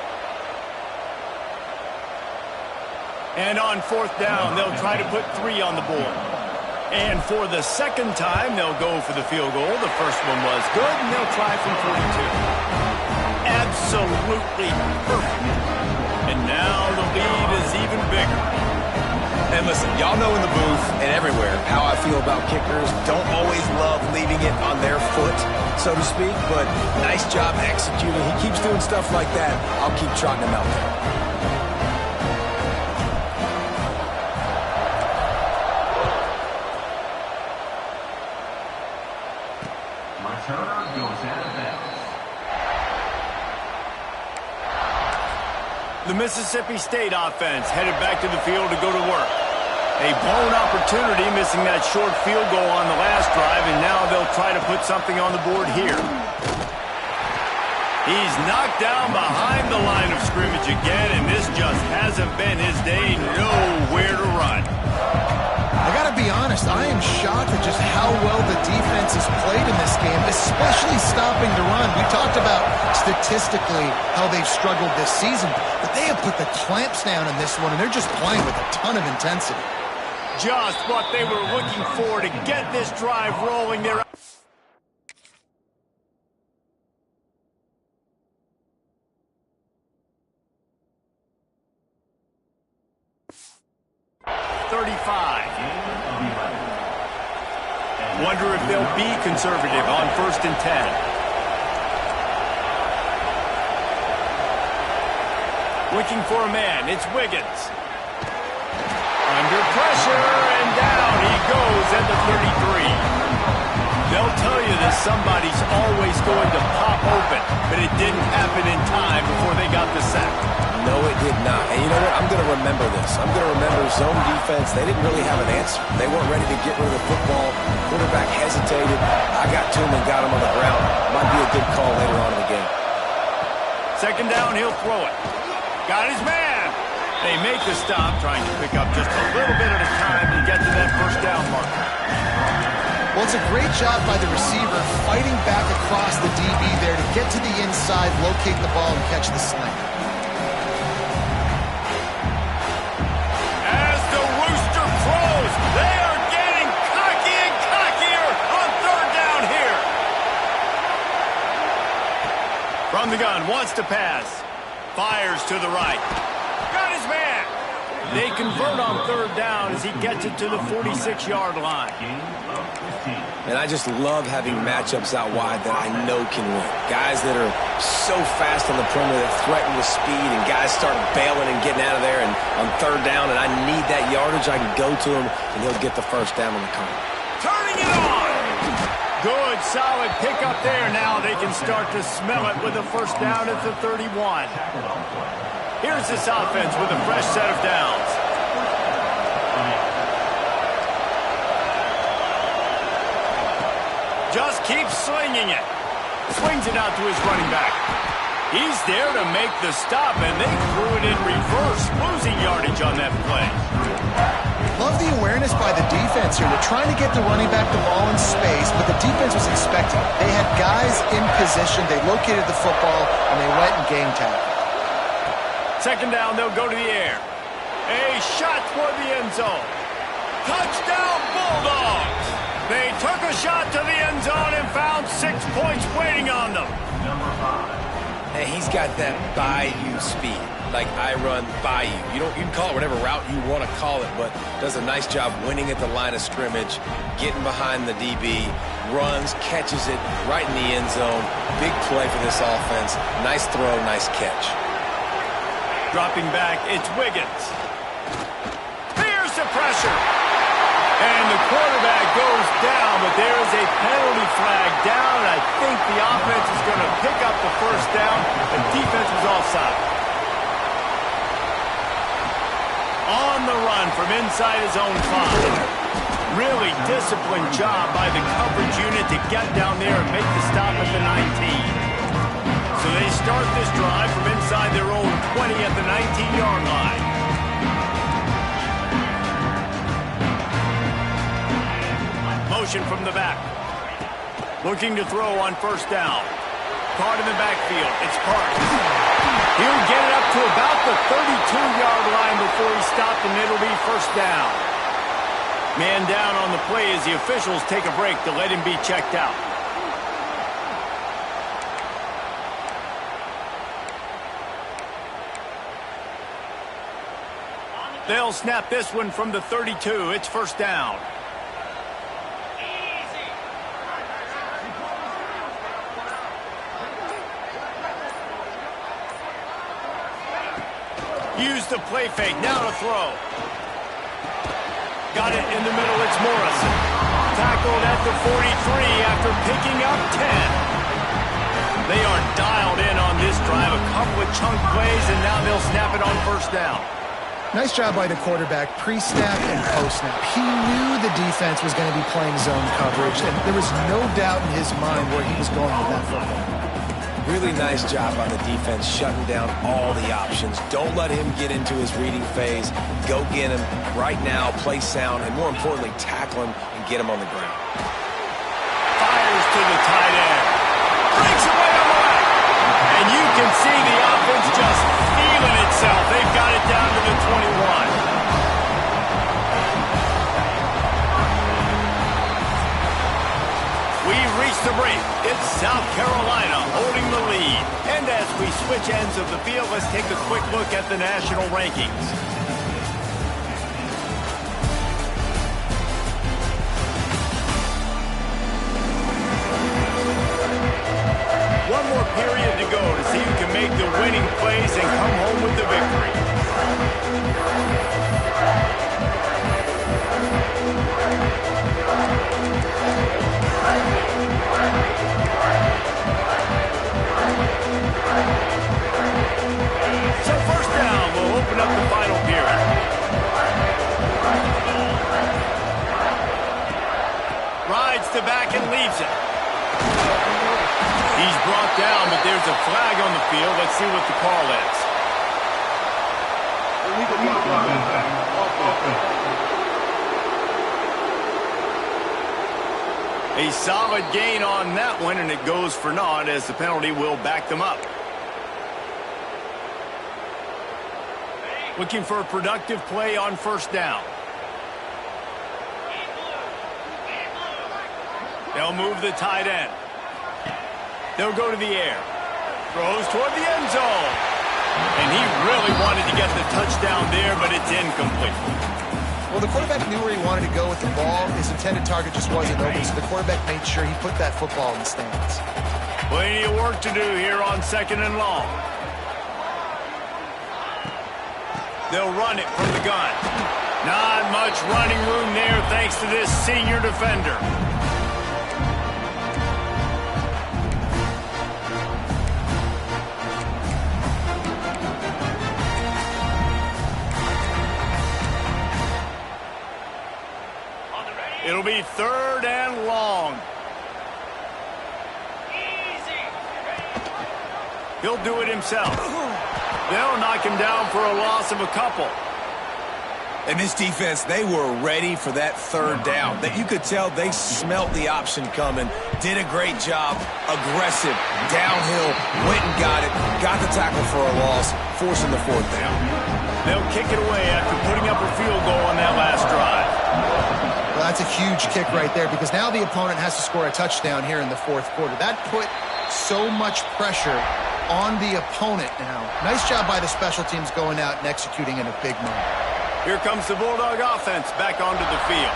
And on 4th down, they'll try to put 3 on the board. And for the second time, they'll go for the field goal. The first one was good, and they'll try from 42. Absolutely perfect. And now the lead is even bigger. And listen, y'all know in the booth and everywhere how I feel about kickers. Don't always love leaving it on their foot, so to speak, but nice job executing. He keeps doing stuff like that. I'll keep trotting him out there. Returner goes out of bounds. The Mississippi State offense headed back to the field to go to work. A blown opportunity, missing that short field goal on the last drive, and now they'll try to put something on the board here. He's knocked down behind the line of scrimmage again, and this just hasn't been his day. Nowhere to run. I got to to be honest, I am shocked at just how well the defense has played in this game, especially stopping the run. We talked about statistically how they've struggled this season, but they have put the clamps down in this one, and they're just playing with a ton of intensity. Just what they were looking for to get this drive rolling there. Wonder if they'll be conservative on 1st and 10. Looking for a man, it's Wiggins. Under pressure, and down he goes at the 33. They'll tell you that somebody's always going to pop open, but it didn't happen in time before they got the sack. No, it did not. And you know what? I'm going to remember this. I'm going to remember zone defense. They didn't really have an answer. They weren't ready to get rid of the football. Quarterback hesitated. I got to him and got him on the ground. Might be a good call later on in the game. 2nd down, he'll throw it. Got his man. They make the stop, trying to pick up just a little bit at a time to get to that 1st down marker. Well, it's a great job by the receiver fighting back across the DB there to get to the inside, locate the ball, and catch the slant. As the rooster crows, they are getting cocky and cockier on 3rd down here. From the gun, wants to pass. Fires to the right. Got his man. They convert on 3rd down as he gets it to the 46-yard line. And I just love having matchups out wide that I know can win. Guys that are so fast on the perimeter that threaten with speed, and guys start bailing and getting out of there and on 3rd down, and I need that yardage. I can go to him, and he'll get the 1st down on the corner. Turning it on! Good, solid pickup there. Now they can start to smell it with a 1st down at the 31. Here's this offense with a fresh set of downs. Just keeps slinging it. Swings it out to his running back. He's there to make the stop, and they threw it in reverse, losing yardage on that play. Love the awareness by the defense here. They're trying to get the running back the ball in space, but the defense was expecting it. They had guys in position. They located the football, and they went and game tackle. 2nd down, they'll go to the air. A shot toward the end zone. Touchdown, Bulldogs! They took a shot to the end zone and found 6 points waiting on them. And he's got that bayou speed, like I run bayou. You can call it whatever route you want to call it, but does a nice job winning at the line of scrimmage, getting behind the DB, runs, catches it right in the end zone. Big play for this offense. Nice throw, nice catch. Dropping back, it's Wiggins. Here's the pressure. And the quarterback goes down, but there is a penalty flag down. I think the offense is going to pick up the 1st down. The defense was offside. On the run from inside his own 5. Really disciplined job by the coverage unit to get down there and make the stop at the 19. So they start this drive from inside their own 20 at the 19-yard line. Motion from the back. Looking to throw on 1st down. Caught in the backfield. It's Parks. He'll get it up to about the 32-yard line before he stopped, and it'll be 1st down. Man down on the play as the officials take a break to let him be checked out. They'll snap this one from the 32. It's 1st down. Use the play fake. Now to throw. Got it in the middle. It's Morrison. Tackled at the 43 after picking up 10. They are dialed in on this drive. A couple of chunk plays, and now they'll snap it on 1st down. Nice job by the quarterback, pre-snap and post-snap. He knew the defense was going to be playing zone coverage, and there was no doubt in his mind where he was going with that football. Really nice job on the defense, shutting down all the options. Don't let him get into his reading phase. Go get him right now, play sound, and more importantly, tackle him and get him on the ground. Fires to the tight end. Breaks away on the right. And you can see the offense just feeling itself. They've got it down to the 21. We've reached the break. It's South Carolina holding the lead. And as we switch ends of the field, let's take a quick look at the national rankings. One more period to go to see who can make the winning plays and come home with the victory. So first down will open up the final period. Rides to back and leaves it. He's brought down, but there's a flag on the field. Let's see what the call is. A solid gain on that one, and it goes for naught as the penalty will back them up. Looking for a productive play on first down. They'll move the tight end. They'll go to the air. Throws toward the end zone. And he really wanted to get the touchdown there, but it's incomplete. Well, the quarterback knew where he wanted to go with the ball. His intended target just wasn't open, so the quarterback made sure he put that football in the stands. Plenty of work to do here on second and long. They'll run it from the gun. Not much running room there thanks to this senior defender. It'll be third and long. He'll do it himself. They'll knock him down for a loss of a couple. And this defense, they were ready for that third down. That you could tell they smelt the option coming. Did a great job. Aggressive. Downhill. Went and got it. Got the tackle for a loss. Forcing the fourth down. They'll kick it away after putting up a field goal on that last drive. Well, that's a huge kick right there because now the opponent has to score a touchdown here in the fourth quarter. That put so much pressure on the opponent now. Nice job by the special teams going out and executing in a big moment. Here comes the Bulldog offense back onto the field.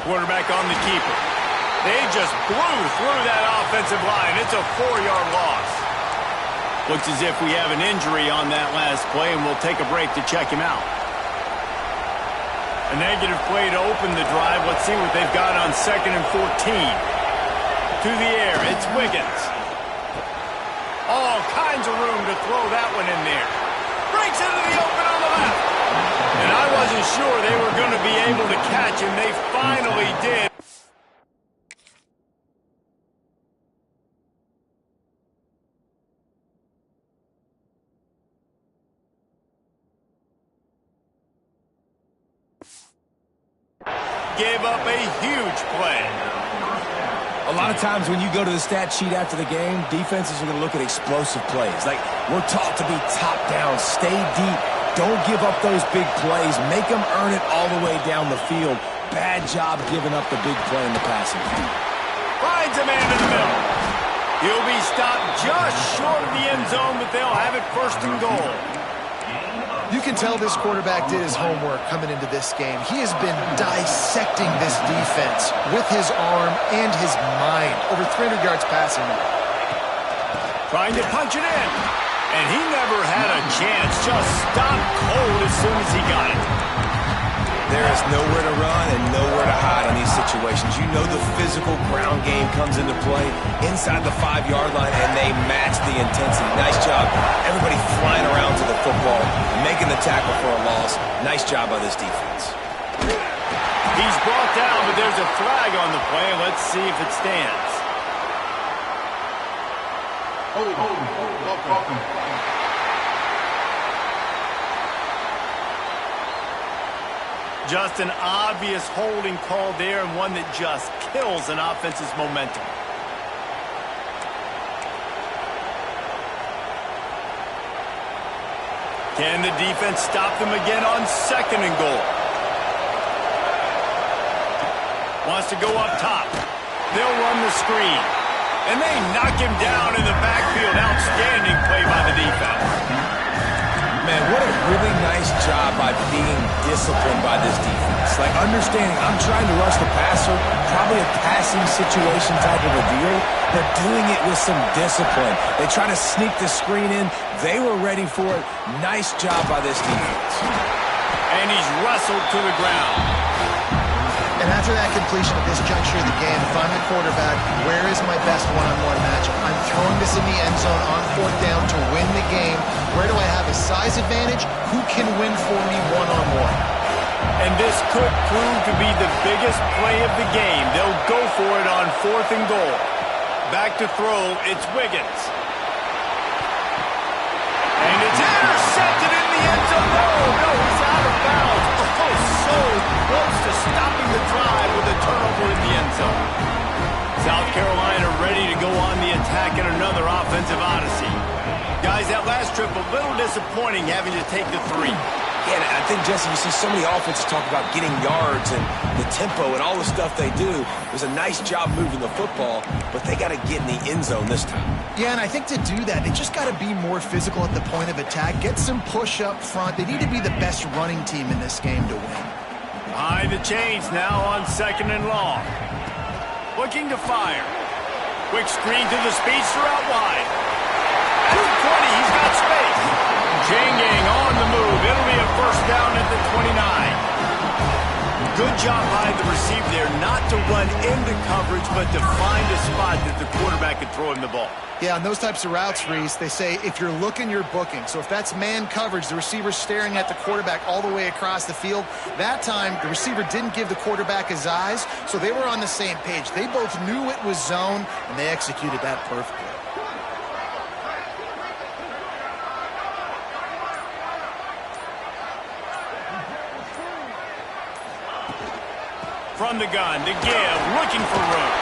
Quarterback on the keeper. They just blew through that offensive line. It's a 4-yard loss. Looks as if we have an injury on that last play, and we'll take a break to check him out. A negative play to open the drive. Let's see what they've got on 2nd and 14. To the air, it's Wiggins. All kinds of room to throw that one in there. Breaks into the open on the left. And I wasn't sure they were going to be able to catch him. They finally did. Gave up a huge play. A lot of times when you go to the stat sheet after the game, defenses are going to look at explosive plays. Like, we're taught to be top down, stay deep, don't give up those big plays, make them earn it all the way down the field. Bad job giving up the big play in the passing game. Finds a man in the middle. He'll be stopped just short of the end zone, but they'll have it first and goal. You can tell this quarterback did his homework coming into this game. He has been dissecting this defense with his arm and his mind. Over 300 yards passing. Trying to punch it in. And he never had a chance. Just stopped cold as soon as he got it. There is There's nowhere to run and nowhere to hide on these situations. You know the physical ground game comes into play inside the 5-yard line, and they match the intensity. Nice job. Everybody flying around to the football, making the tackle for a loss. Nice job by this defense. He's brought down, but there's a flag on the play. Let's see if it stands. Just an obvious holding call there, and one that just kills an offense's momentum. Can the defense stop them again on 2nd and goal? Wants to go up top. They'll run the screen. And they knock him down in the backfield. Outstanding play by the defense. Man, what a really nice job by being disciplined by this defense. Like, understanding I'm trying to rush the passer, probably a passing situation type of a deal, but doing it with some discipline. They try to sneak the screen in. They were ready for it. Nice job by this defense. And he's wrestled to the ground. And after that completion at this juncture of the game, if I'm the quarterback, where is my best one-on-one matchup? I'm throwing this in the end zone on 4th down to win the game. Where do I have a size advantage? Who can win for me one-on-one? And this could prove to be the biggest play of the game. They'll go for it on 4th and goal. Back to throw, it's Wiggins. And it's intercepted in the end zone. No, he's out of bounds. Oh, so close to stopping the drive with a turnover in the end zone. South Carolina ready to go on the attack in another offensive odyssey. Guys, that last trip a little disappointing having to take the 3. Yeah, I think, Jesse, you see so many offenses talk about getting yards and the tempo and all the stuff they do. It was a nice job moving the football, but they got to get in the end zone this time. Yeah, and I think to do that, they just got to be more physical at the point of attack, get some push up front. They need to be the best running team in this game to win. Behind the chains now on 2nd and long. Looking to fire. Quick screen to the speedster out wide. At the 20, he's got space. Changing on the move. It'll be a 1st down at the 29. Good job by the receiver there not to run into coverage, but to find a spot that the quarterback could throw him the ball. Yeah, on those types of routes, Reese, they say if you're looking, you're booking. So if that's man coverage, the receiver's staring at the quarterback all the way across the field. That time, the receiver didn't give the quarterback his eyes, so they were on the same page. They both knew it was zone, and they executed that perfectly. From the gun, to give, looking for room.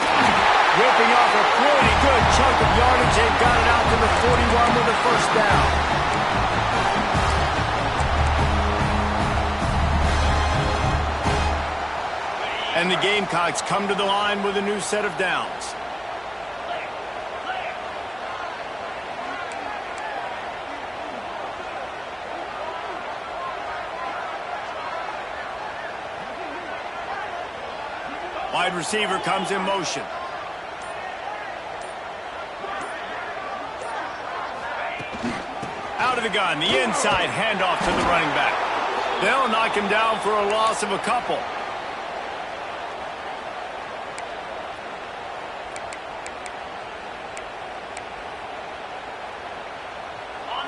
Ripping off a pretty good chunk of yardage. They've got it out to the 41 with a 1st down. And the Gamecocks come to the line with a new set of downs. Wide receiver comes in motion. Out of the gun, the inside handoff to the running back. They'll knock him down for a loss of a couple.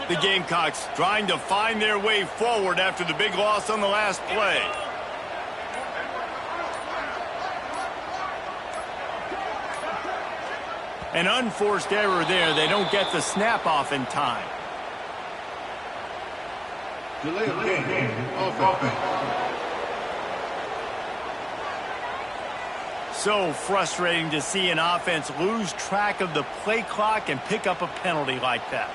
The Gamecocks trying to find their way forward after the big loss on the last play. An unforced error there. They don't get the snap off in time. Delay of game. Offense. So frustrating to see an offense lose track of the play clock and pick up a penalty like that.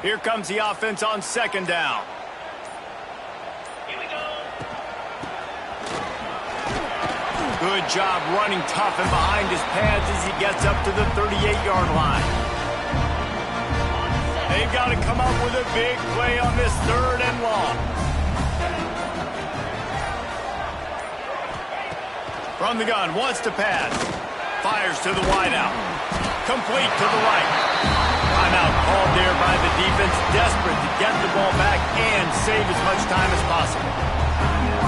Here comes the offense on 2nd down. Here we go. Good job running tough and behind his pads as he gets up to the 38-yard line. They've got to come up with a big play on this 3rd and long. From the gun, wants to pass. Fires to the wideout. Complete to the right. Timeout called there by the defense, desperate to get the ball back and save as much time as possible.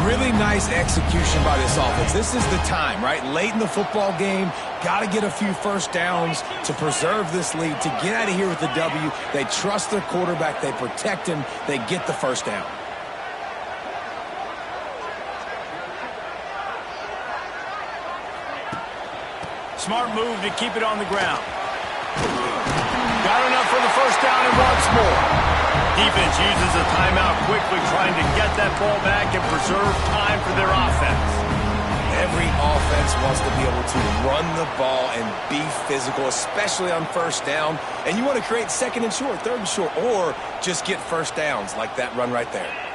Really nice execution by this offense. This is the time, right? Late in the football game, got to get a few first downs to preserve this lead, to get out of here with the W. They trust their quarterback. They protect him. They get the first down. Smart move to keep it on the ground. Got enough for the first down and wants more. Defense uses a timeout quickly, trying to get that ball back and preserve time for their offense. Every offense wants to be able to run the ball and be physical, especially on first down. And you want to create second and short, third and short, or just get first downs like that run right there.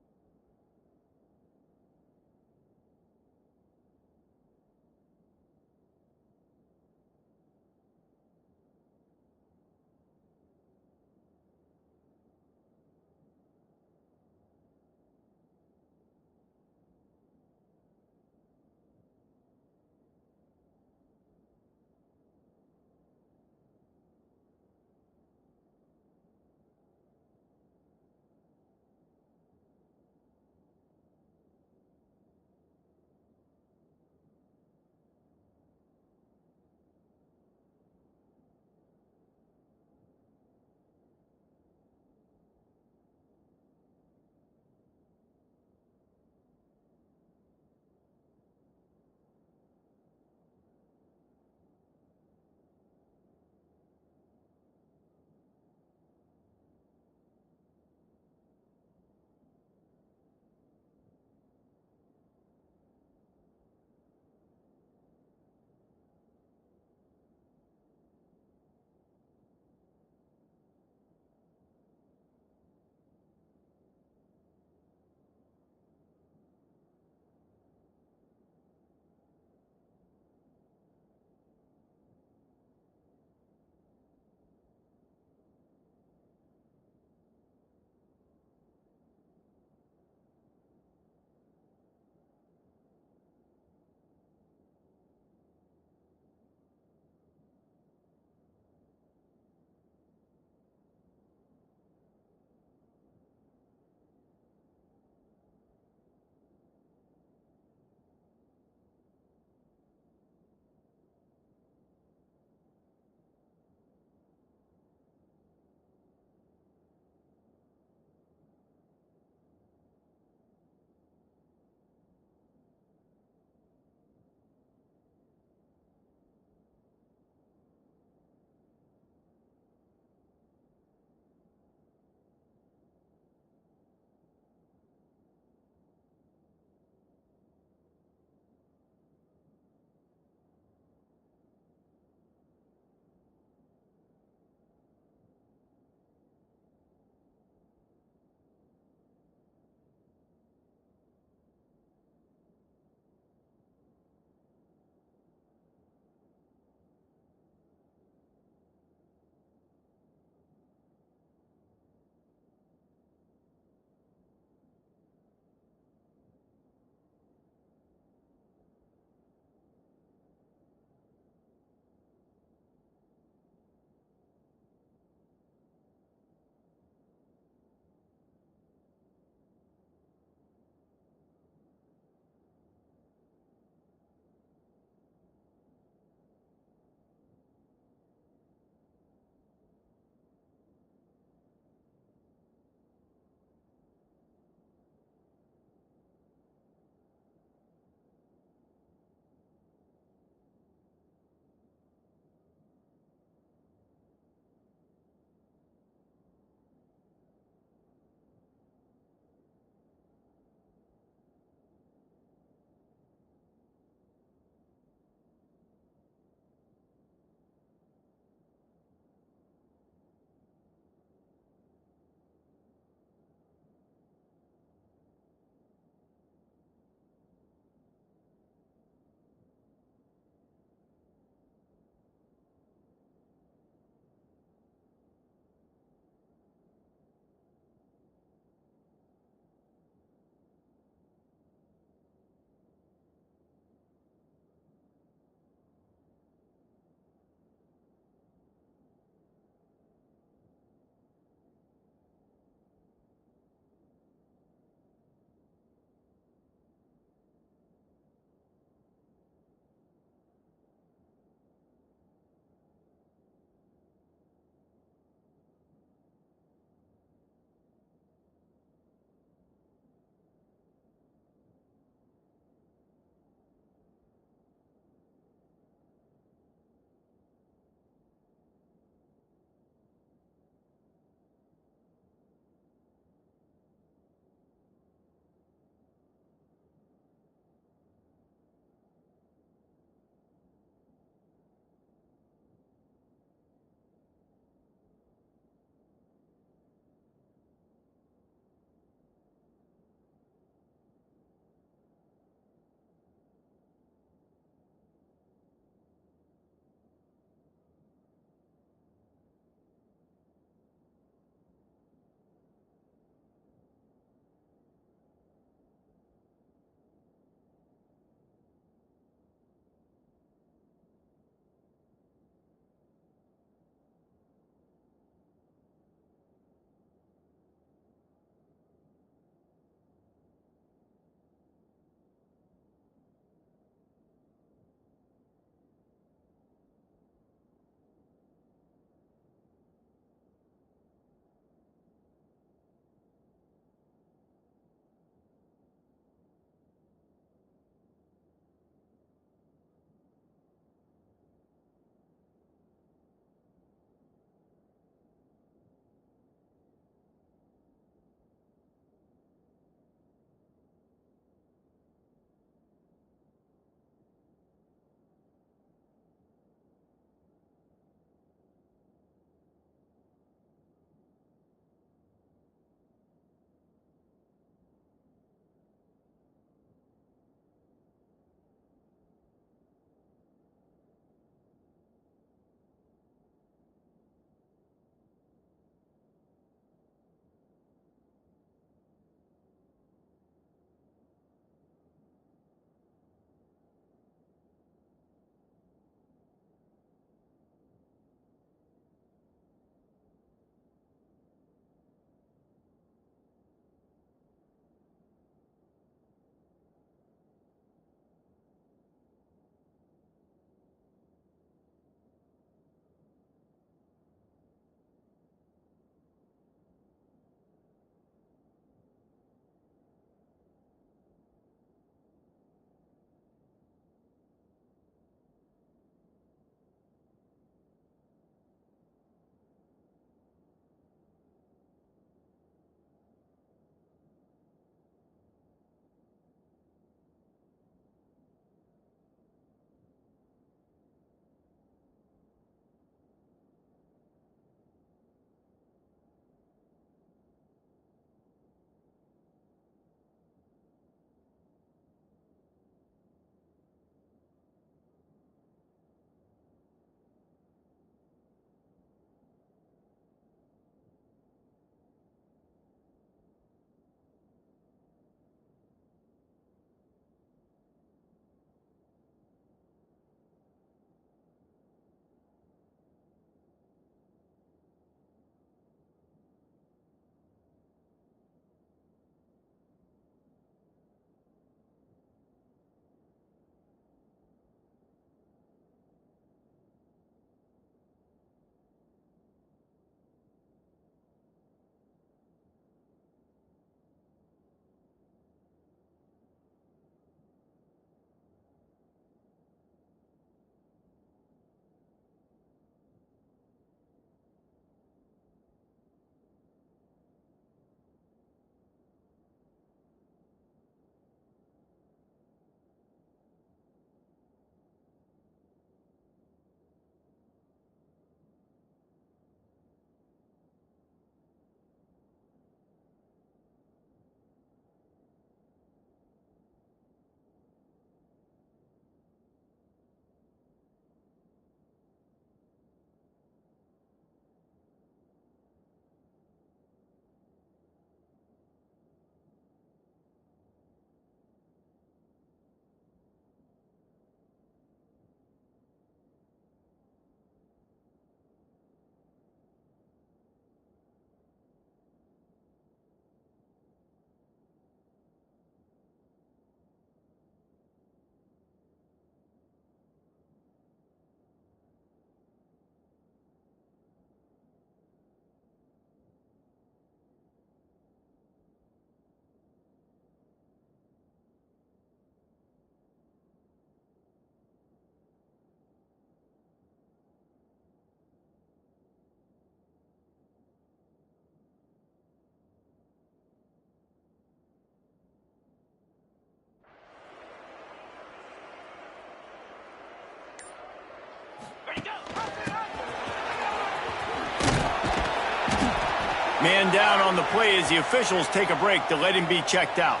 Man down on the play as the officials take a break to let him be checked out.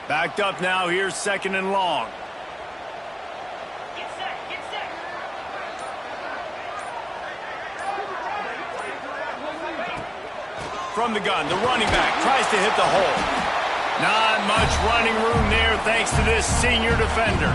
Backed up now, here's 2nd and long. Get set, get set. From the gun, the running back tries to hit the hole. Not much running room there thanks to this senior defender.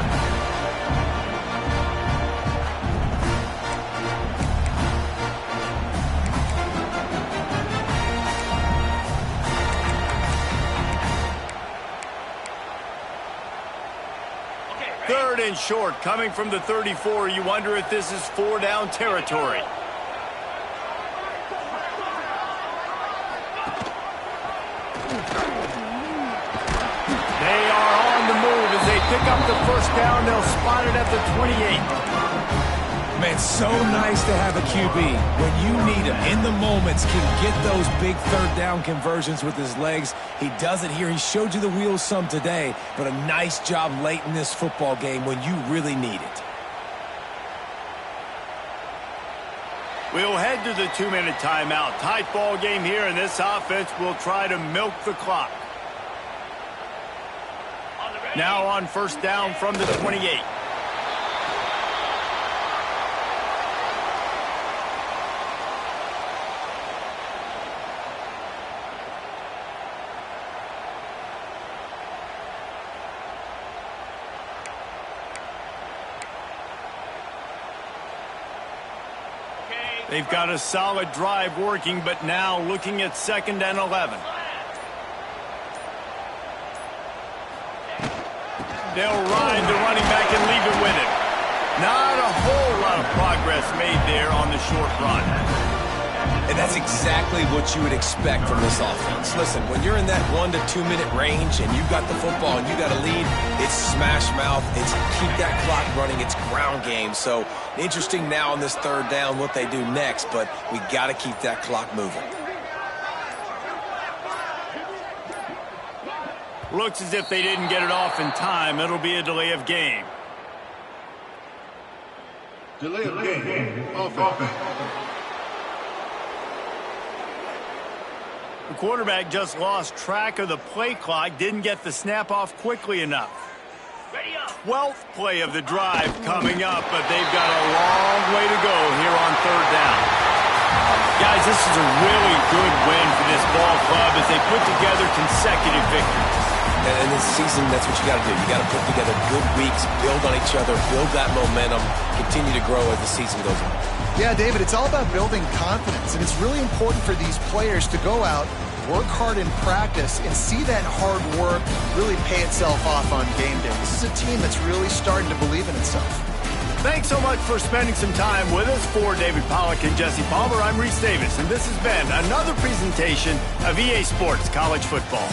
Third and short, coming from the 34. You wonder if this is 4-down territory. They are on the move as they pick up the 1st down. They'll spot it at the 28. Man, so nice to have a QB. When you need him, in the moments, can get those big 3rd down conversions with his legs. He does it here. He showed you the wheels some today, but a nice job late in this football game when you really need it. We'll head to the 2-minute timeout. Tight ball game here, and this offense will try to milk the clock. Now on 1st down from the 28. They've got a solid drive working, but now looking at 2nd and 11. They'll ride the running back and leave it with him. Not a whole lot of progress made there on the short run. And that's exactly what you would expect from this offense. Listen, when you're in that 1 to 2 minute range and you've got the football and you got a lead, it's smash mouth, it's keep that clock running, it's ground game. So interesting now on this 3rd down what they do next, but we got to keep that clock moving. Looks as if they didn't get it off in time. It'll be a delay of game. Delay of game. Offense. The quarterback just lost track of the play clock, didn't get the snap off quickly enough. 12th play of the drive coming up, but they've got a long way to go here on 3rd down. Guys, this is a really good win for this ball club as they put together consecutive victories. And this season, that's what you got to do. You got to put together good weeks, build on each other, build that momentum, continue to grow as the season goes on. Yeah, David, it's all about building confidence, and it's really important for these players to go out, work hard in practice, and see that hard work really pay itself off on game day. This is a team that's really starting to believe in itself. Thanks so much for spending some time with us. For David Pollack and Jesse Palmer, I'm Reese Davis, and this has been another presentation of EA Sports College Football.